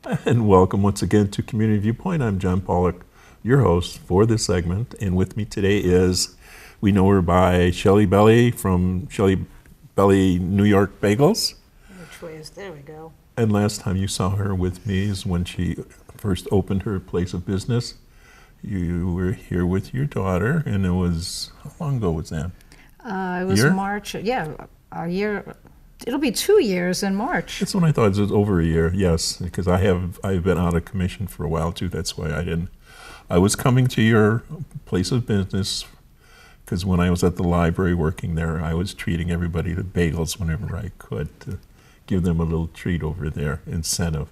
And welcome once again to Community Viewpoint. I'm John Pollock, your host for this segment. And with me today is, we know her by Shelly Belly from Shelly Belly New York Bagels. Which way is, there we go. And last time you saw her with me is when she first opened her place of business. You were here with your daughter, and it was, how long ago was that? It was March, a year. It'll be 2 years in March. That's when I thought it was over a year, yes, because I've been out of commission for a while too. That's why I was coming to your place of business because when I was at the library working there, I was treating everybody to bagels whenever I could to give them a little treat over there, incentive.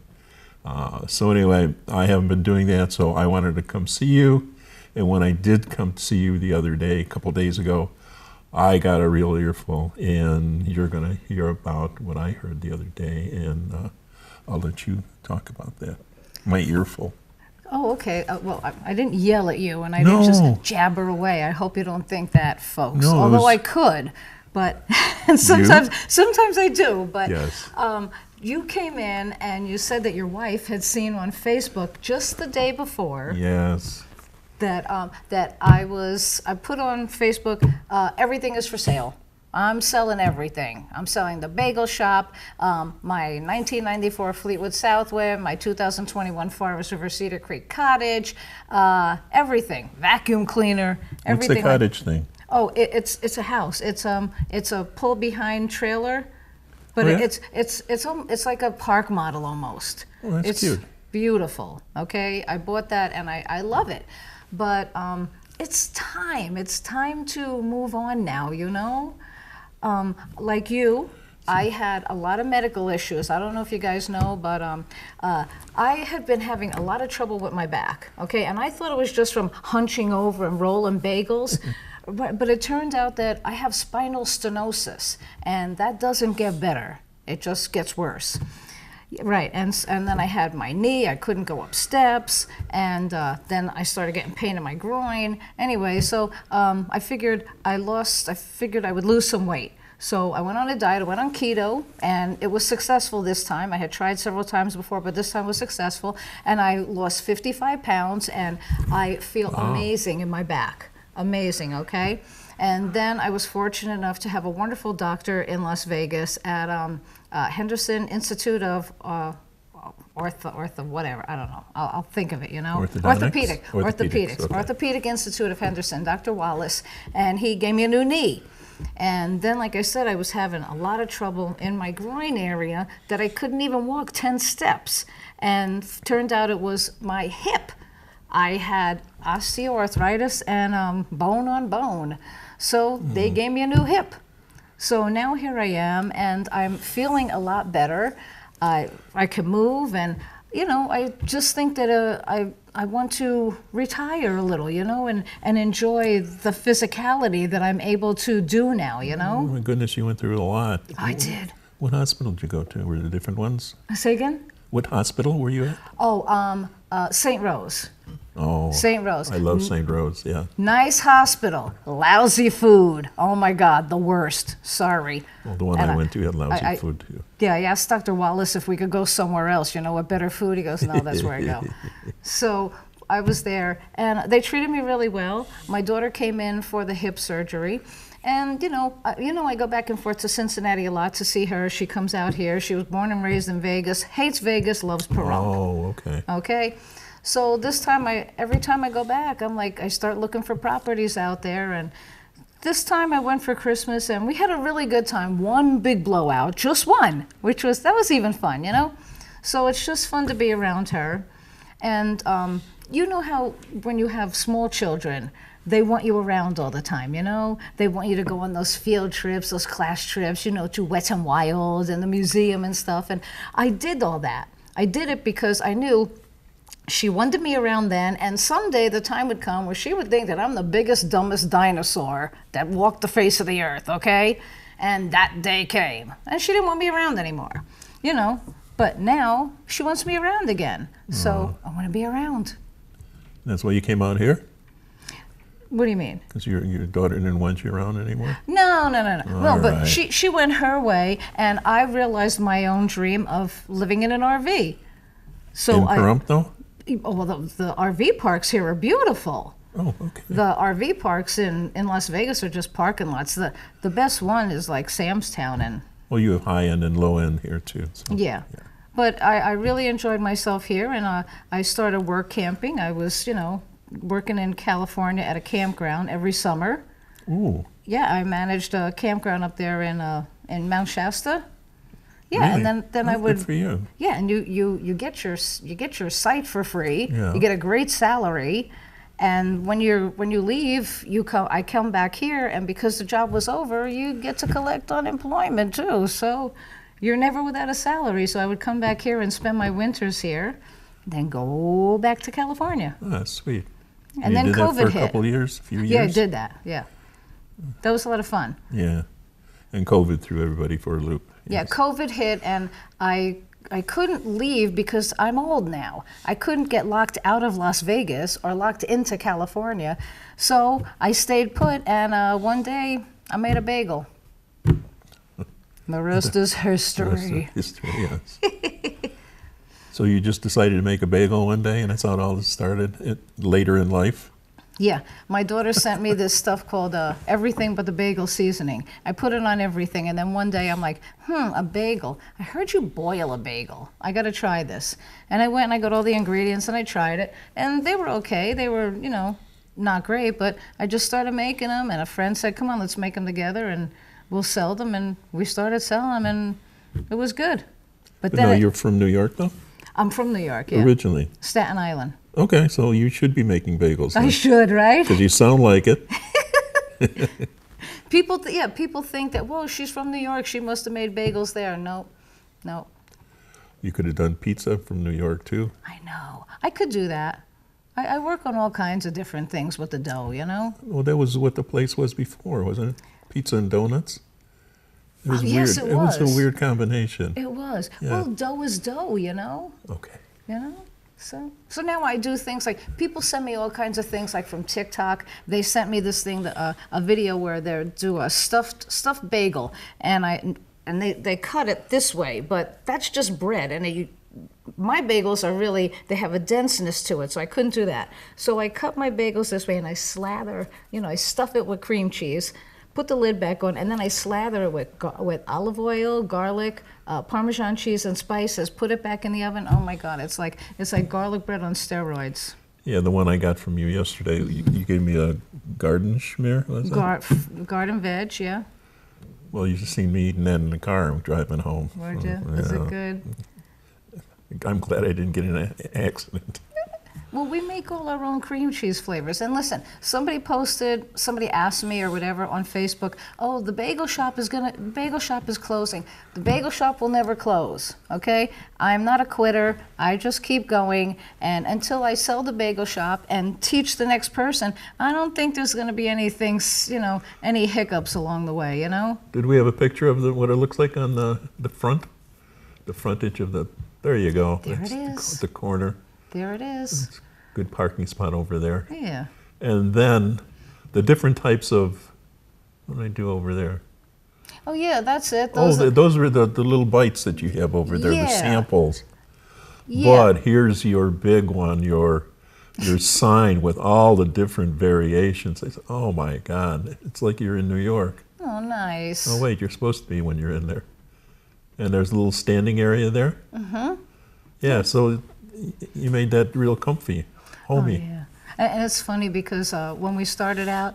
So anyway, I haven't been doing that, so I wanted to come see you. And when I did come see you the other day, a couple days ago, I got a real earful, and you're going to hear about what I heard the other day, and I'll let you talk about that. My earful. Oh, okay. Well, I didn't yell at you, and I didn't just jabber away. I hope you don't think that, folks. No, although I could, but sometimes I do. But yes. You came in and you said that your wife had seen on Facebook just the day before. Yes. That I put on Facebook, everything is for sale. I'm selling everything. I'm selling the bagel shop, my 1994 Fleetwood Southwind, my 2021 Forest River Cedar Creek Cottage, everything. Vacuum cleaner, everything. What's the cottage thing? Oh, it's a house. It's a pull behind trailer, but Oh, yeah? it's like a park model almost. Oh, that's it's cute. Beautiful. Okay, I bought that and I love it. But it's time. It's time to move on now, you know? Like you, I had a lot of medical issues. I don't know if you guys know, but I had been having a lot of trouble with my back, okay? And I thought it was just from hunching over and rolling bagels. But it turned out that I have spinal stenosis, and that doesn't get better. It just gets worse. Right, and then I had my knee, I couldn't go up steps, and then I started getting pain in my groin. Anyway, so I figured I would lose some weight. So I went on a diet, I went on keto, and it was successful this time. I had tried several times before, but this time was successful, and I lost 55 pounds, and I feel amazing in my back. Amazing, okay? And then I was fortunate enough to have a wonderful doctor in Las Vegas at Henderson Institute of whatever, I don't know. I'll think of it, you know? Orthopedics. Orthopedic Institute of Henderson, Dr. Wallace, and he gave me a new knee. And then, like I said, I was having a lot of trouble in my groin area that I couldn't even walk 10 steps. And turned out it was my hip. I had osteoarthritis and bone on bone. So they gave me a new hip. So now here I am, and I'm feeling a lot better. I can move, and you know, I just think that I want to retire a little, you know, and enjoy the physicality that I'm able to do now, you know. Oh my goodness, you went through a lot. I did. What hospital did you go to? Were there different ones? Say again? What hospital were you at? Oh, St. Rose. Oh, St. Rose. I love St. Rose, yeah. Nice hospital, lousy food. Oh my God, the worst. Sorry. Well, the one I went to had lousy food too. Yeah, I asked Dr. Wallace if we could go somewhere else, you know, with better food. He goes, no, that's where I go. So I was there, and they treated me really well. My daughter came in for the hip surgery. And you know, I go back and forth to Cincinnati a lot to see her. She comes out here. She was born and raised in Vegas, hates Vegas, loves Pahrump. Oh, okay. Okay. So this time, every time I go back, I'm like, I start looking for properties out there. And this time I went for Christmas, and we had a really good time. One big blowout, just one, that was even fun, you know? So it's just fun to be around her. And you know how when you have small children, they want you around all the time, you know? They want you to go on those field trips, those class trips, you know, to Wet n Wild and the museum and stuff. And I did all that. I did it because I knew she wanted me around then, and someday the time would come where she would think that I'm the biggest, dumbest dinosaur that walked the face of the earth, okay? And that day came, and she didn't want me around anymore, you know? But now she wants me around again, so I want to be around. That's why you came out here? What do you mean? Because your daughter didn't want you around anymore? No. All But right. she went her way, and I realized my own dream of living in an RV. So In Pahrump, though? well, the RV parks here are beautiful. Oh, okay. The RV parks in Las Vegas are just parking lots. The best one is like Sam's Town, and Well, you have high end and low end here too. So. yeah. But I really enjoyed myself here, and I started work camping. I was, working in California at a campground every summer. Ooh. Yeah, I managed a campground up there in Mount Shasta. Yeah, Really? and then I That's would. Good for you. Yeah, and you get your site for free. Yeah. You get a great salary, and when you leave, I come back here, and because the job was over, you get to collect unemployment too. So you're never without a salary. So I would come back here and spend my winters here, then go back to California. Ah, sweet. And you then did COVID that for a hit. couple of years, a few years? Yeah, I did that. Yeah, that was a lot of fun. Yeah. And COVID threw everybody for a loop. Yeah, Yes. COVID hit, and I couldn't leave because I'm old now. I couldn't get locked out of Las Vegas or locked into California. So I stayed put, and one day I made a bagel. The rest is history. History, yes. So you just decided to make a bagel one day, and that's how it all started later in life? Yeah, my daughter sent me this stuff called everything but the bagel seasoning. I put it on everything, and then one day I'm like, a bagel. I heard you boil a bagel. I got to try this. And I went and I got all the ingredients and I tried it, and they were okay. They were, not great, but I just started making them, and a friend said, come on, let's make them together, and we'll sell them, and we started selling them, and it was good. But No, then you're from New York, though? I'm from New York, yeah. Originally? Staten Island. Okay, so you should be making bagels. I should, right? Because you sound like it. People think that, whoa, she's from New York, she must have made bagels there. No. You could have done pizza from New York, too. I know. I could do that. I work on all kinds of different things with the dough, Well, that was what the place was before, wasn't it? Pizza and donuts? It was weird. Yes, it was. It was a weird combination. It was. Yeah. Well, dough is dough, Okay. So now I do things like, people send me all kinds of things like from TikTok. They sent me this thing, a video where they do a stuffed bagel, and they cut it this way, but that's just bread, and my bagels are really, they have a denseness to it, so I couldn't do that. So I cut my bagels this way, and I slather, I stuff it with cream cheese, put the lid back on, and then I slather it with olive oil, garlic, Parmesan cheese, and spices. Put it back in the oven. Oh my God, it's like garlic bread on steroids. Yeah, the one I got from you yesterday, you gave me a garden schmear, was it? Garden veg, yeah. Well, you just seen me eating that in the car driving home. Would you? Is it good? I'm glad I didn't get in an accident. Well, we make all our own cream cheese flavors. And listen, somebody asked me or whatever on Facebook, oh, the bagel shop is closing. The bagel shop will never close, okay? I'm not a quitter. I just keep going. And until I sell the bagel shop and teach the next person, I don't think there's going to be anything, any hiccups along the way, Did we have a picture of what it looks like on the front? The frontage of the, there you go. There That's it is. The corner. There it is. Good parking spot over there. Yeah. And then the different types of, what do I do over there? Oh, yeah, that's it. Those are the little bites that you have over there, the Yeah. samples. Yeah. But here's your big one, your sign with all the different variations. I said, oh my God, it's like you're in New York. Oh, nice. Oh wait, you're supposed to be when you're in there. And there's a little standing area there. Mm-hmm. Yeah, so you made that real comfy, homey. Oh, yeah. And it's funny because when we started out,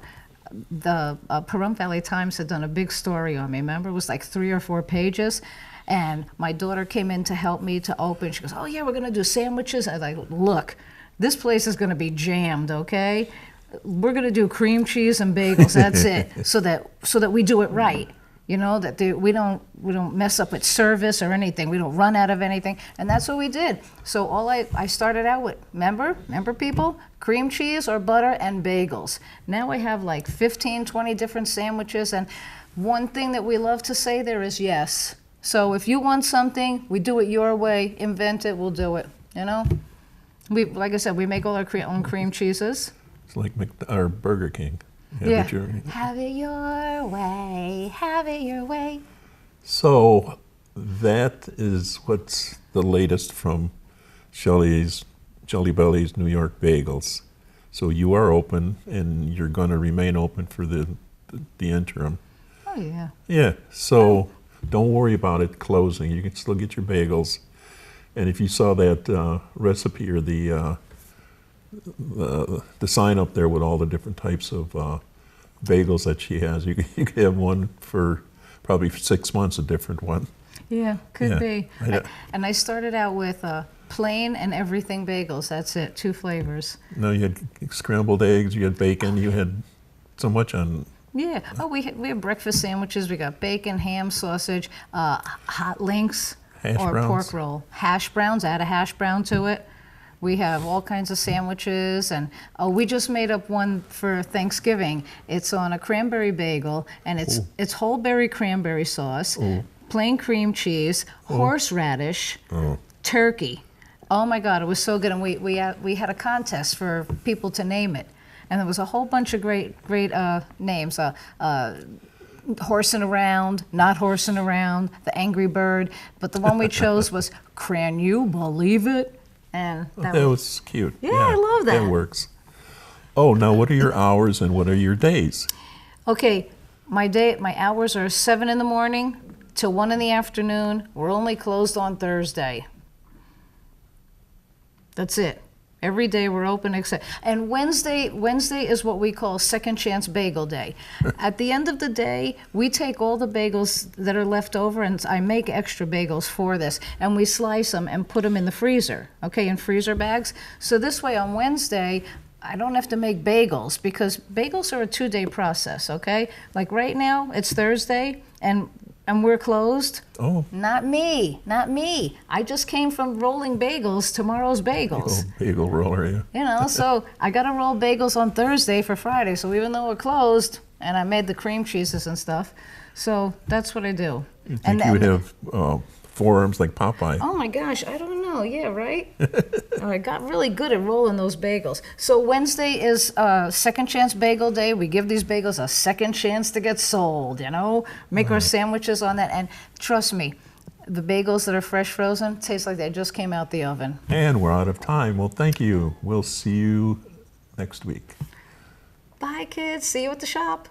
the Pahrump Valley Times had done a big story on me. Remember, it was like 3 or 4 pages. And my daughter came in to help me to open. She goes, oh, yeah, we're going to do sandwiches. I was like, look, this place is going to be jammed, okay? We're going to do cream cheese and bagels. That's it. So that we do it right. That we don't mess up with service or anything. We don't run out of anything, and that's what we did. So I started out with, remember people, cream cheese or butter and bagels. Now I have like 15, 20 different sandwiches, and one thing that we love to say there is yes. So if you want something, we do it your way. Invent it, we'll do it. We, like I said, we make all our own cream cheeses. It's like our Burger King. Yeah. Have it your way, have it your way. So that is what's the latest from Jelly Belly's New York Bagels. So you are open, and you're going to remain open for the interim. Oh, yeah. Yeah, so don't worry about it closing. You can still get your bagels. And if you saw that recipe or the sign up there with all the different types of bagels that she has, you could have one for probably 6 months, a different one. Yeah, could Yeah. be. And I started out with plain and everything bagels. That's it, 2 flavors. No, you had scrambled eggs, you had bacon, you had so much on. Yeah. Oh, we have breakfast sandwiches. We got bacon, ham, sausage, hot links, Hash or browns. pork roll. Hash browns. Add a hash brown to it. We have all kinds of sandwiches, and we just made up one for Thanksgiving. It's on a cranberry bagel, and it's whole berry cranberry sauce, plain cream cheese, horseradish, turkey. Oh my God, it was so good, and we had a contest for people to name it, and there was a whole bunch of great names. Horsing around, not horsing around, the Angry Bird, but the one we chose was Can You Believe It? And That was cute. Yeah, I love that. That works. Oh, now what are your hours and what are your days? Okay, my hours are 7 in the morning till 1 in the afternoon. We're only closed on Thursday. That's it. Every day we're open except, and Wednesday is what we call Second Chance Bagel Day. At the end of the day, we take all the bagels that are left over, and I make extra bagels for this, and we slice them and put them in the freezer, okay, in freezer bags. So this way on Wednesday, I don't have to make bagels, because bagels are a 2-day process, okay? Like right now, it's Thursday, and we're closed. Oh. Not me. I just came from rolling bagels, tomorrow's bagels. Bagel roller, yeah. You know, so I got to roll bagels on Thursday for Friday. So even though we're closed, and I made the cream cheeses and stuff, so that's what I do. You think you would have forearms like Popeye? Oh my gosh, I don't know. Yeah, right? I got really good at rolling those bagels. So Wednesday is Second Chance Bagel Day. We give these bagels a second chance to get sold, you know? Make our sandwiches on that. And trust me, the bagels that are fresh frozen taste like they just came out the oven. And we're out of time. Well, thank you. We'll see you next week. Bye, kids. See you at the shop.